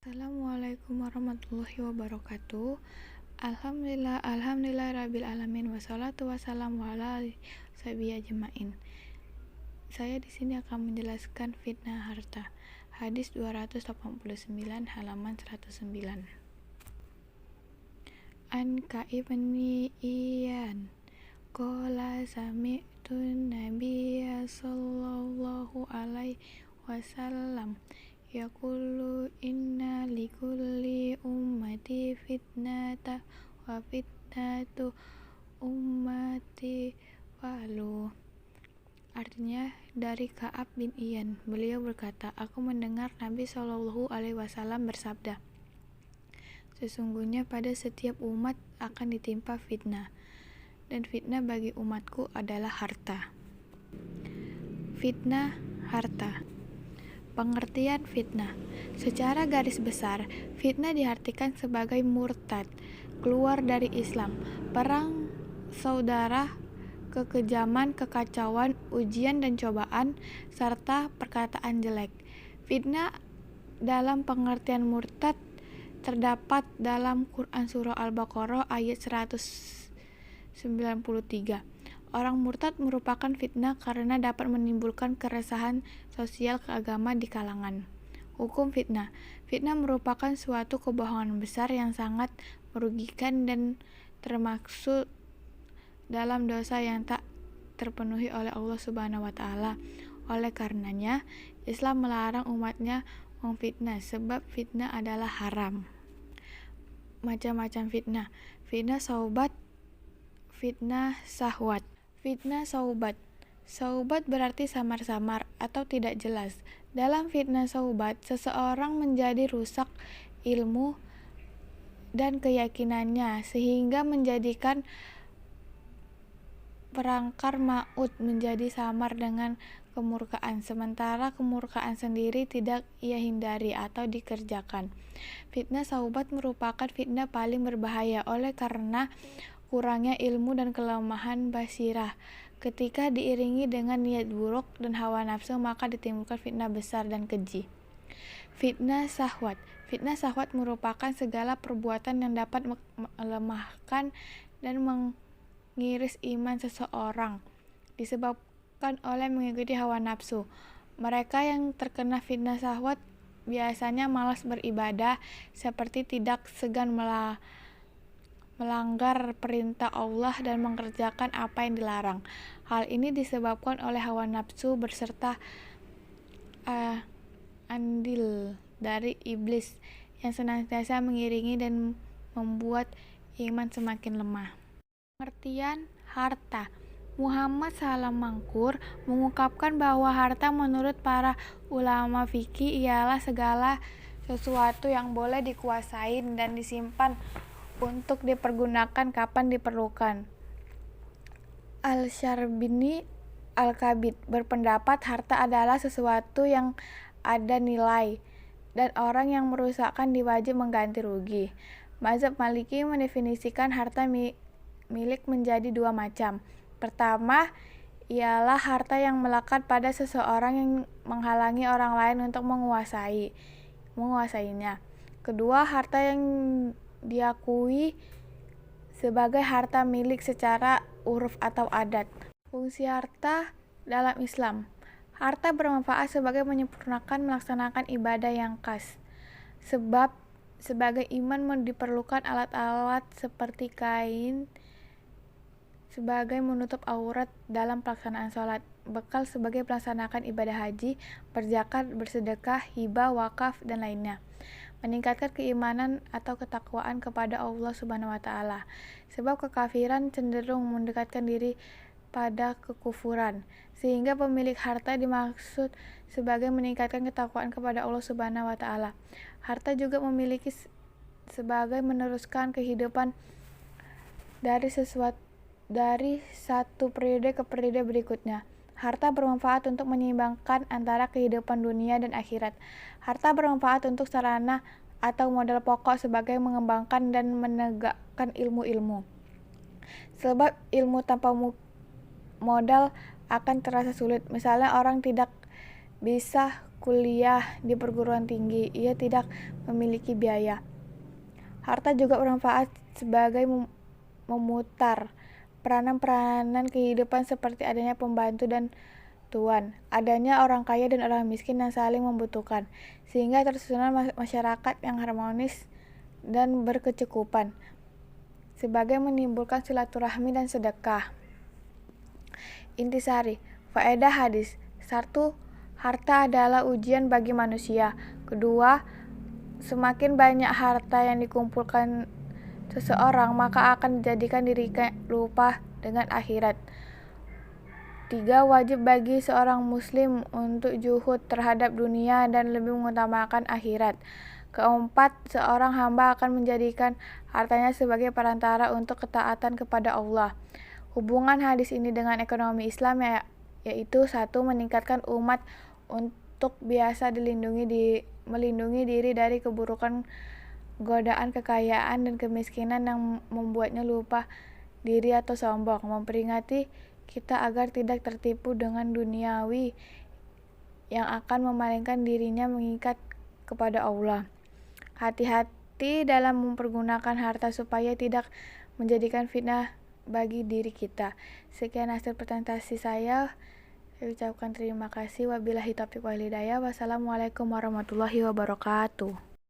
Assalamualaikum warahmatullahi wabarakatuh. Alhamdulillah rabbil alamin wassalatu wassalamu ala sahbihi ajmain. Saya di sini akan menjelaskan fitnah harta. Hadis 289 halaman 109. An Ka'ib bin Iyan qala sami'tu nabiyya sallallahu alaihi wasallam yaqulu inna likulli ummati fitnata wa fitnatu ummati walu. Artinya dari Ka'ab bin Iyan, beliau berkata, aku mendengar Nabi Shallallahu Alaihi Wasallam bersabda, sesungguhnya pada setiap umat akan ditimpa fitnah, dan fitnah bagi umatku adalah harta. Fitnah harta. Pengertian fitnah. Secara garis besar, fitnah diartikan sebagai murtad, keluar dari Islam, perang saudara, kekejaman, kekacauan, ujian dan cobaan, serta perkataan jelek. Fitnah dalam pengertian murtad terdapat dalam Quran Surah Al-Baqarah ayat 193. Orang murtad merupakan fitnah karena dapat menimbulkan keresahan sosial keagamaan di kalangan. Hukum fitnah. Fitnah merupakan suatu kebohongan besar yang sangat merugikan dan termaksud dalam dosa yang tak terpenuhi oleh Allah Subhanahu wa taala. Oleh karenanya, Islam melarang umatnya memfitnah sebab fitnah adalah haram. Macam-macam fitnah. Fitnah saubat, fitnah syahwat. Fitnah saubat. Saubat berarti samar-samar atau tidak jelas. Dalam fitnah saubat, seseorang menjadi rusak ilmu dan keyakinannya sehingga menjadikan perangkar maut menjadi samar dengan kemurkaan, sementara kemurkaan sendiri tidak ia hindari atau dikerjakan. Fitnah saubat merupakan fitnah paling berbahaya oleh karena kurangnya ilmu dan kelemahan basirah. Ketika diiringi dengan niat buruk dan hawa nafsu, maka ditimbulkan fitnah besar dan keji. Fitnah syahwat. Fitnah syahwat merupakan segala perbuatan yang dapat melemahkan dan mengiris iman seseorang, disebabkan oleh mengikuti hawa nafsu. Mereka yang terkena fitnah syahwat biasanya malas beribadah, seperti tidak segan melanggar perintah Allah dan mengerjakan apa yang dilarang. Hal ini disebabkan oleh hawa nafsu berserta andil dari iblis yang senantiasa mengiringi dan membuat iman semakin lemah. Pengertian harta. Muhammad Salamangkur mengungkapkan bahwa harta menurut para ulama fikih ialah segala sesuatu yang boleh dikuasai dan disimpan untuk dipergunakan kapan diperlukan. Al-Syarbini Al-Kabid berpendapat harta adalah sesuatu yang ada nilai dan orang yang merusakkan diwajib mengganti rugi. Mazhab Maliki mendefinisikan harta milik menjadi dua macam. Pertama, ialah harta yang melekat pada seseorang yang menghalangi orang lain untuk menguasainya. Kedua, harta yang diakui sebagai harta milik secara uruf atau adat. Fungsi harta dalam Islam. Harta bermanfaat sebagai menyempurnakan melaksanakan ibadah yang khas. Sebab sebagai iman diperlukan alat-alat seperti kain sebagai menutup aurat dalam pelaksanaan sholat, bekal sebagai melaksanakan ibadah haji, berzakat, bersedekah, hibah, wakaf, dan lainnya. Meningkatkan keimanan atau ketakwaan kepada Allah Subhanahu wa taala. Sebab kekafiran cenderung mendekatkan diri pada kekufuran, sehingga pemilik harta dimaksud sebagai meningkatkan ketakwaan kepada Allah Subhanahu wa taala. Harta juga memiliki sebagai meneruskan kehidupan dari satu periode ke periode berikutnya. Harta bermanfaat untuk menyeimbangkan antara kehidupan dunia dan akhirat. Harta bermanfaat untuk sarana atau modal pokok sebagai mengembangkan dan menegakkan ilmu-ilmu. Sebab ilmu tanpa modal akan terasa sulit. Misalnya orang tidak bisa kuliah di perguruan tinggi, ia tidak memiliki biaya. Harta juga bermanfaat sebagai memutar peranan-peranan kehidupan seperti adanya pembantu dan tuan, adanya orang kaya dan orang miskin yang saling membutuhkan, sehingga tersusun masyarakat yang harmonis dan berkecukupan, sebagai menimbulkan silaturahmi dan sedekah. Intisari, faedah hadis. 1. Harta adalah ujian bagi manusia. Kedua, semakin banyak harta yang dikumpulkan seseorang, maka akan dijadikan dirinya lupa dengan akhirat. 3. Wajib bagi seorang muslim untuk zuhud terhadap dunia dan lebih mengutamakan akhirat. Keempat, seorang hamba akan menjadikan hartanya sebagai perantara untuk ketaatan kepada Allah. Hubungan hadis ini dengan ekonomi Islam yaitu 1. Meningkatkan umat untuk biasa melindungi diri dari keburukan, godaan kekayaan dan kemiskinan yang membuatnya lupa diri atau sombong. Memperingati kita agar tidak tertipu dengan duniawi yang akan memalingkan dirinya mengikat kepada Allah. Hati-hati dalam mempergunakan harta supaya tidak menjadikan fitnah bagi diri kita. Sekian hasil presentasi saya. Saya ucapkan terima kasih. Wabillahi taufiq wal hidayah. Wassalamualaikum warahmatullahi wabarakatuh.